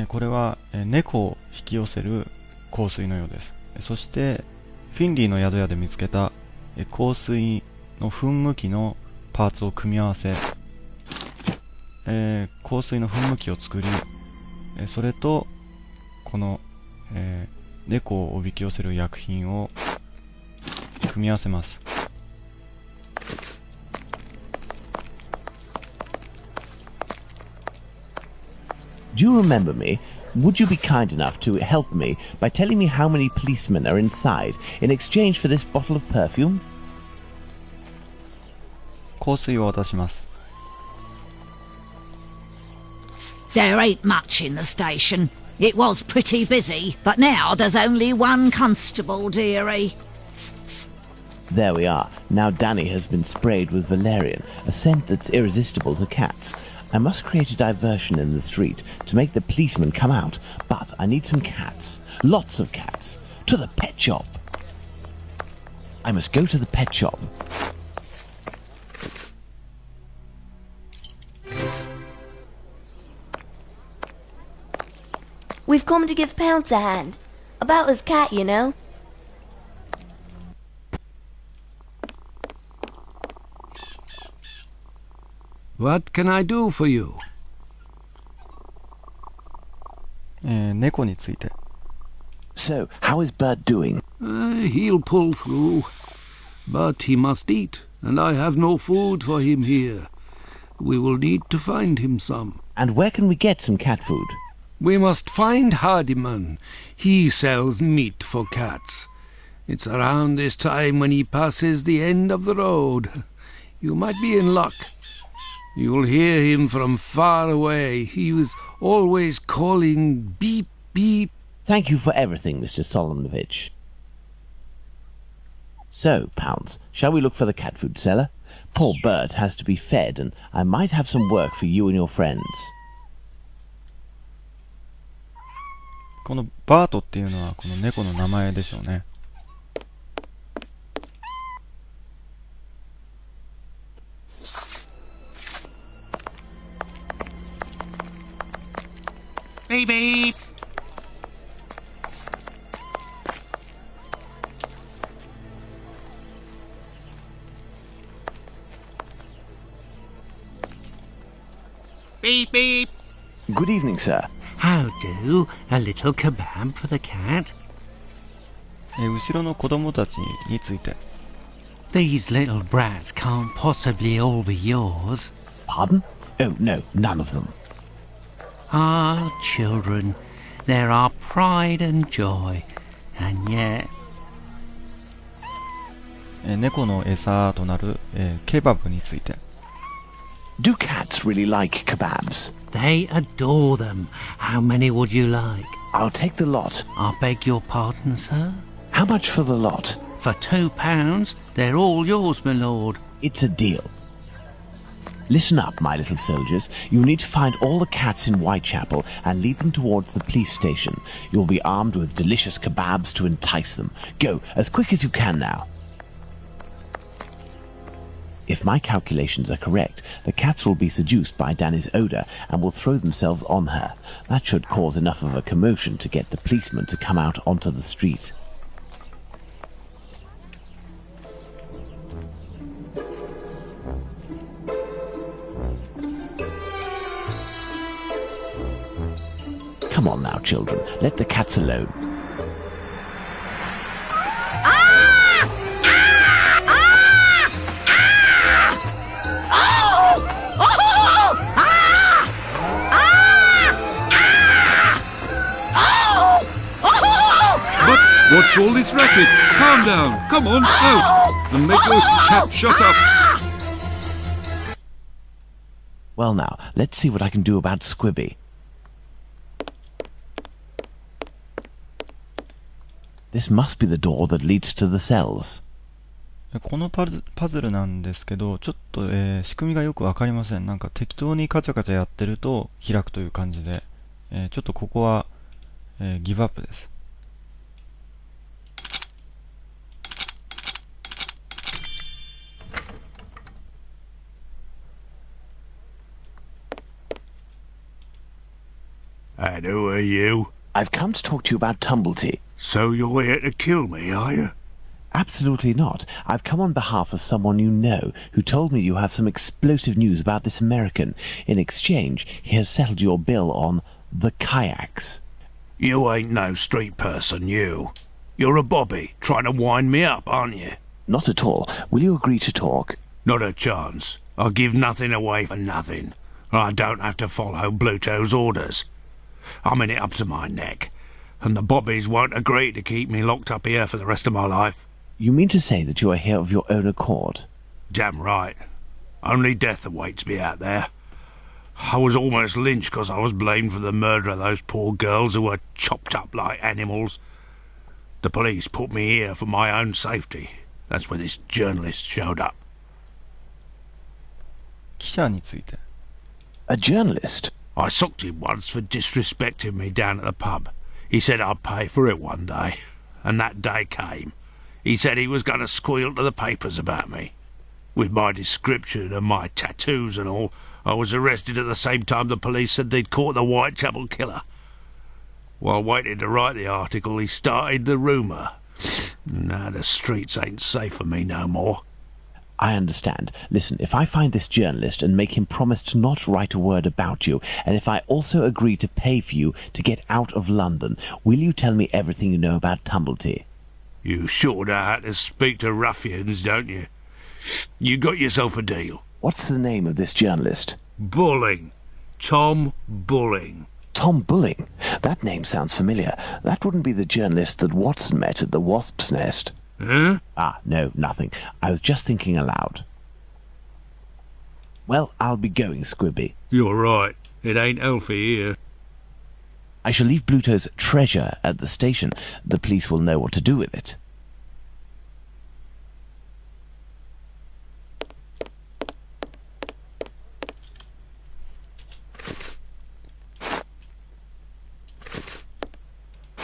これは、猫を引き寄せる香水のようです。そしてフィンリーの宿屋で見つけた、香水の噴霧器のパーツを組み合わせ、香水の噴霧器を作り、それとこの、猫をおびき寄せる薬品を組み合わせます。Do you remember me? Would you be kind enough to help me by telling me how many policemen are inside in exchange for this bottle of perfume? 香水を渡します。There ain't much in the station. It was pretty busy, but now there's only one constable, dearie. There we are. Now Danny has been sprayed with valerian, a scent that's irresistible to cats. I must create a diversion in the street to make the policemen come out, but I need some cats. Lots of cats. To the pet shop. I must go to the pet shop. We've come to give Pounce a hand. About his cat, you know. What can I do for you? 猫について。So, how is Bert doing? He'll pull through. But he must eat, and I have no food for him here. We will need to find him some. And where can we get some cat food? We must find Hardiman. He sells meat for cats. It's around this time when he passes the end of the road. You might be in luck. You'll hear him from far away. He was always calling beep, beep. Thank you for everything, Mr. Solomonovich. So, Pounce, shall we look for the cat food seller? Poor Bert has to be fed, and I might have some work for you and your friends. このバートっていうのはこの猫の名前でしょうね。Beep beep. Beep beep. Good evening, sir. How do? A little kebab for the cat? 後ろの子供たちについて。These little brats can't possibly all be yours. Pardon? Oh, no, none of them. Ah, children, they're our pride and joy, and yet... 猫の餌となる、ケバブについて。Do cats really like kebabs? They adore them. How many would you like? I'll take the lot. I beg your pardon, sir? How much for the lot? For £2, they're all yours, my lord. It's a deal. Listen up, my little soldiers. You'll need to find all the cats in Whitechapel and lead them towards the police station. You'll be armed with delicious kebabs to entice them. Go, as quick as you can now. If my calculations are correct, the cats will be seduced by Danny's odour and will throw themselves on her. That should cause enough of a commotion to get the policeman to come out onto the street. Come on now, children. Let the cats alone. What's all this racket? Calm down. Come on, out. And make those cats shut up. Well now, let's see what I can do about Squibby. This must be the door that leads to the cells. このパズルなんですけど、ちょっと、仕組みがよくわかりません。なんか適当にカチャカチャやってると開くという感じで、ちょっとここは、ギブアップです。And who are you? I've come to talk to you about Tumblety. So you're here to kill me, are you? Absolutely not. I've come on behalf of someone you know, who told me you have some explosive news about this American. In exchange, he has settled your bill on the kayaks. You ain't no street person, you. You're a bobby, trying to wind me up, aren't you? Not at all. Will you agree to talk? Not a chance. I'll give nothing away for nothing. I don't have to follow Bluto's orders. I'm in it up to my neck, and the bobbies won't agree to keep me locked up here for the rest of my life. You mean to say that you are here of your own accord? Damn right. Only death awaits me out there. I was almost lynched because I was blamed for the murder of those poor girls who were chopped up like animals. The police put me here for my own safety. That's when this journalist showed up. 記者について。 A journalist? I socked him once for disrespecting me down at the pub. He said I'd pay for it one day, and that day came. He said he was going to squeal to the papers about me. With my description and my tattoos and all, I was arrested at the same time the police said they'd caught the Whitechapel killer. While waiting to write the article, he started the rumour. Now the streets ain't safe for me no more. I understand. Listen, if I find this journalist and make him promise to not write a word about you, and if I also agree to pay for you to get out of London, will you tell me everything you know about Tumblety? You sure know how to speak to ruffians, don't you? You got yourself a deal. What's the name of this journalist? Bulling. Tom Bulling. Tom Bulling? That name sounds familiar. That wouldn't be the journalist that Watson met at the Wasp's Nest. Huh? Ah, no, nothing. I was just thinking aloud. Well, I'll be going, Squibby. You're right. It ain't healthy here. I shall leave Bluto's treasure at the station. The police will know what to do with it.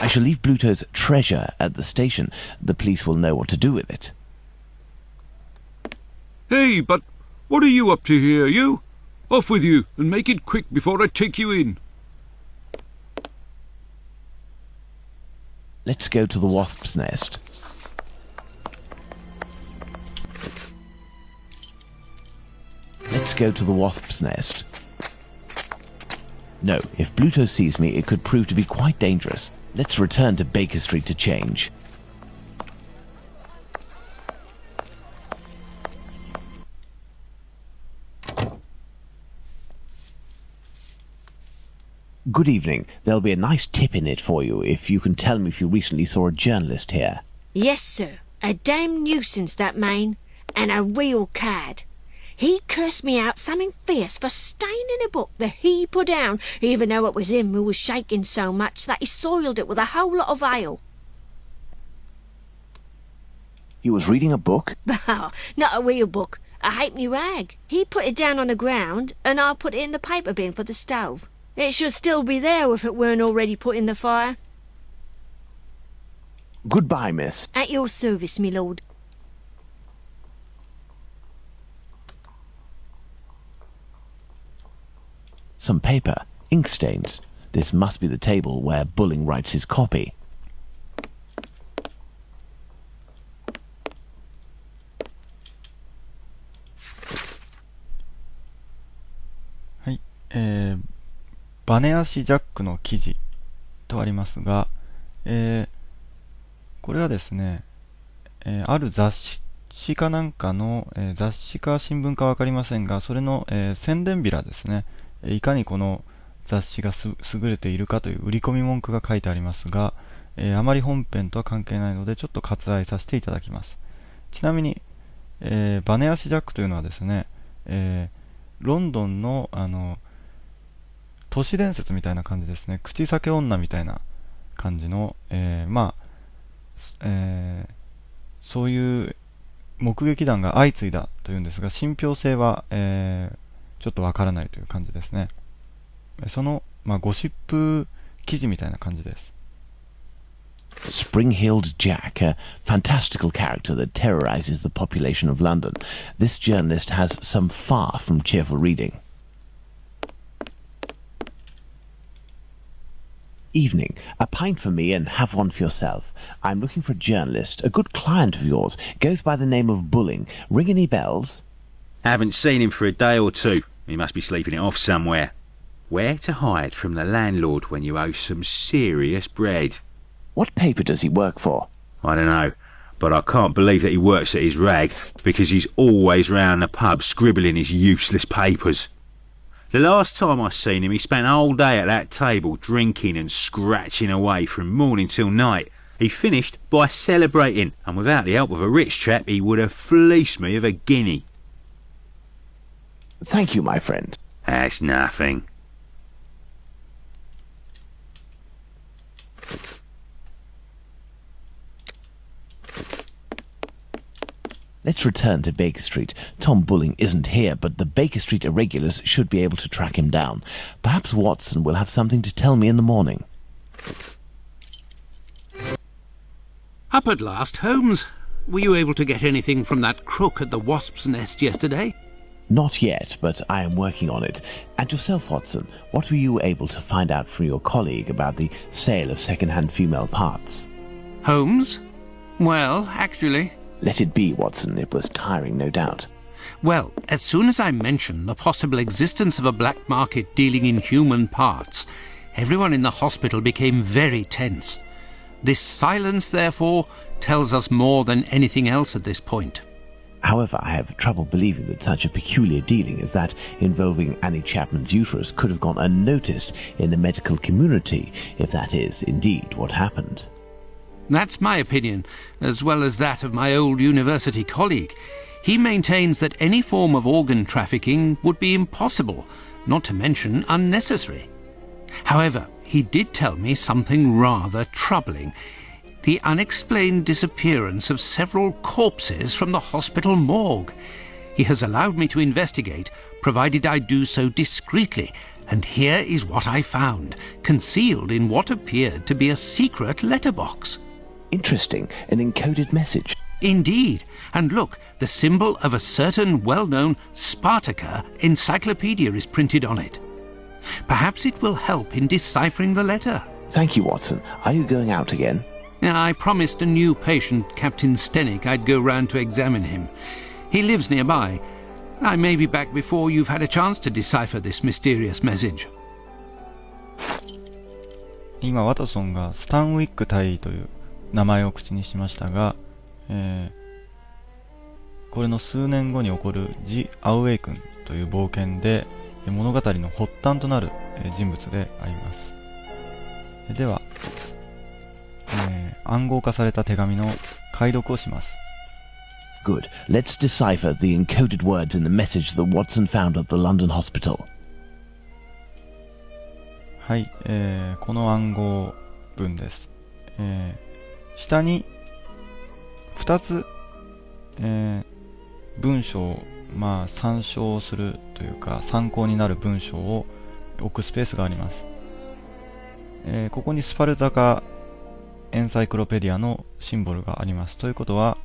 I shall leave Bluto's treasure at the station. The police will know what to do with it. Hey, but what are you up to here, you? Off with you, and make it quick before I take you in. Let's go to the Wasp's Nest. Let's go to the Wasp's Nest. No, if Bluto sees me, it could prove to be quite dangerous. Let's return to Baker Street to change. Good evening. There'll be a nice tip in it for you if you can tell me if you recently saw a journalist here. Yes, sir. A damn nuisance, that man. And a real cad. He cursed me out something fierce for staining a book that he put down, even though it was him who was shaking so much that he soiled it with a whole lot of ale. He was reading a book? Oh, not a real book. A halfpenny rag. He put it down on the ground, and I put it in the paper bin for the stove. It should still be there if it weren't already put in the fire. Goodbye, miss. At your service, me lord. Some paper, ink stains. This must be the table where Bulling writes his copy. Hi. バネ足ジャックの記事とありますが、これはですね、ある雑誌かなんかの、雑誌か新聞か分かりませんが、それの、宣伝ビラですね。いかにこの雑誌が優れているかという売り込み文句が書いてありますが、あまり本編とは関係ないのでちょっと割愛させていただきます。ちなみに、バネ足ジャックというのはですね、ロンドンの都市伝説みたいな感じですね。口裂け女みたいな感じの、そういう目撃談が相次いだというんですが、信憑性は、ちょっとわからないという感じですね。その、ゴシップ記事みたいな感じです。Spring-heeled Jack, a fantastical character that terrorizes the population of London. This journalist has some far from cheerful reading. evening. A pint for me and have one for yourself. I'm looking for a journalist, a good client of yours. Goes by the name of Bulling. Ring any bells? Haven't seen him for a day or two. He must be sleeping it off somewhere. Where to hide from the landlord when you owe some serious bread? What paper does he work for? I don't know, but I can't believe that he works at his rag, because he's always round the pub scribbling his useless papers. The last time I seen him, he spent a whole day at that table drinking and scratching away from morning till night. He finished by celebrating, and without the help of a rich chap, he would have fleeced me of a guinea. Thank you, my friend. That's nothing. Let's return to Baker Street. Tom Bulling isn't here, but the Baker Street irregulars should be able to track him down. Perhaps Watson will have something to tell me in the morning. Up at last, Holmes. Were you able to get anything from that crook at the Wasp's Nest yesterday? Not yet, but I am working on it. And yourself, Watson, what were you able to find out from your colleague about the sale of second-hand female parts? Holmes? Well, actually... Let it be, Watson. It was tiring, no doubt. Well, as soon as I mentioned the possible existence of a black market dealing in human parts, everyone in the hospital became very tense. This silence, therefore, tells us more than anything else at this point. However, I have trouble believing that such a peculiar dealing as that involving Annie Chapman's uterus could have gone unnoticed in the medical community, if that is indeed what happened. That's my opinion, as well as that of my old university colleague. He maintains that any form of organ trafficking would be impossible, not to mention unnecessary. However, he did tell me something rather troubling: the unexplained disappearance of several corpses from the hospital morgue. He has allowed me to investigate, provided I do so discreetly, and here is what I found, concealed in what appeared to be a secret letterbox. Interesting, an encoded message. Indeed, and look, the symbol of a certain well-known Spartaca encyclopedia is printed on it. Perhaps it will help in deciphering the letter. Thank you, Watson. Are you going out again? I promised a new patient, Captain Stenick, I'd go round to examine him. He lives nearby. I may be back before you've had a chance to decipher this mysterious message. 今ワトソンがスタンウィック隊という名前を口にしましたが、これの数年後に起こるジ・アウェイ君という冒険で物語の発端となる人物であります。では、暗号化された手紙の解読をします。Good. Let's decipher the encoded words in the message that Watson found at the London hospital. はい、この暗号文です。下に2つ、文章を、参照するというか参考になる文章を置くスペースがあります。ここにスパルタカエンサイクロペディアのシンボルがあります。ということは、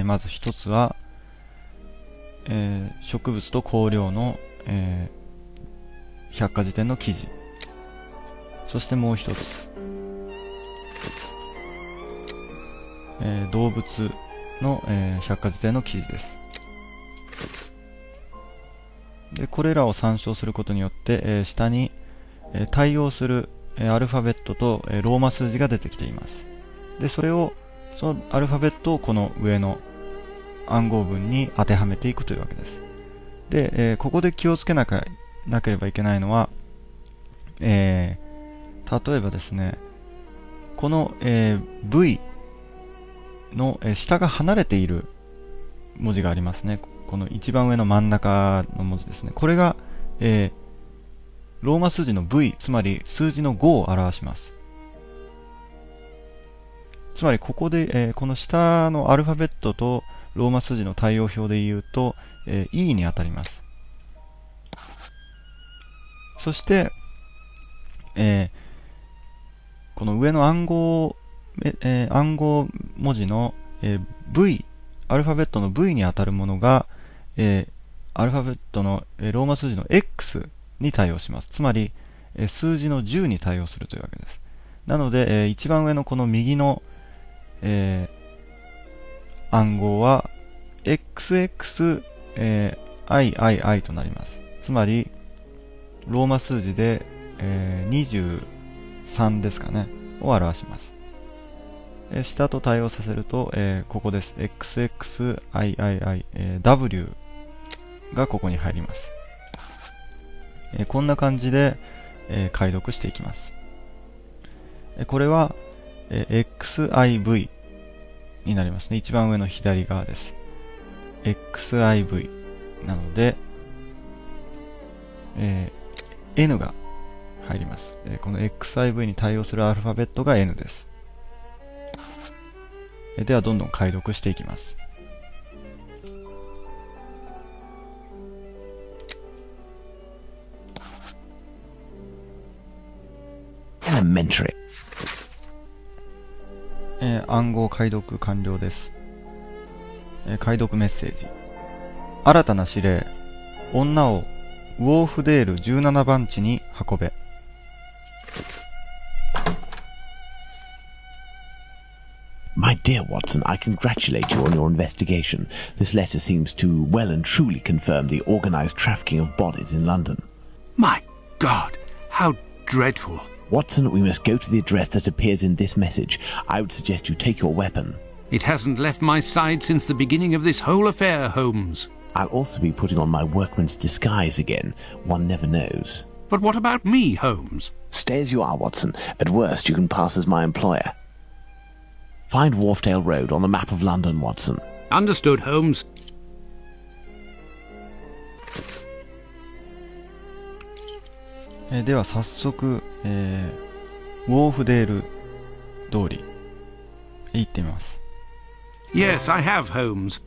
まず一つは、植物と香料の、百科事典の記事、そしてもう一つ、動物の、百科事典の記事です。でこれらを参照することによって、下に、対応する、アルファベットと、ローマ数字が出てきています。でそのアルファベットをこの上の暗号文に当てはめていくというわけです。で、ここで気をつけなければいけないのは、例えばですね、この、V の、下が離れている文字がありますね。この一番上の真ん中の文字ですね。これが、ローマ数字の V、つまり数字の5を表します。つまりここで、この下のアルファベットとローマ数字の対応表で言うと、E に当たります。そして、この上の暗号文字の、V、アルファベットの V に当たるものが、アルファベットの、ローマ数字の X に対応します。つまり、数字の10に対応するというわけです。なので、一番上のこの右の、暗号は XXIII となります。つまりローマ数字で、23ですかねを表します。下と対応させると、ここです。XXIII、W がここに入ります。こんな感じで、解読していきます。これは、XIV になりますね。一番上の左側です。XIV なので、N が入ります。この XIV に対応するアルファベットが N です。ではどんどん解読していきます。Elementary。暗号解読完了です。解読メッセージ。新たな指令。女をウォーフデール17番地に運べ。My dear Watson, I congratulate you on your investigation. This letter seems to well and truly confirm the organized trafficking of bodies in London. My God, how dreadful. Watson, we must go to the address that appears in this message. I would suggest you take your weapon. It hasn't left my side since the beginning of this whole affair, Holmes. I'll also be putting on my workman's disguise again. One never knows. But what about me, Holmes? Stay as you are, Watson. At worst, you can pass as my employer. Find Wharfdale Road on the map of London, Watson. Understood, Holmes. では早速、ウォーフデール通りへ行ってみます。Yes, I have, Holmes.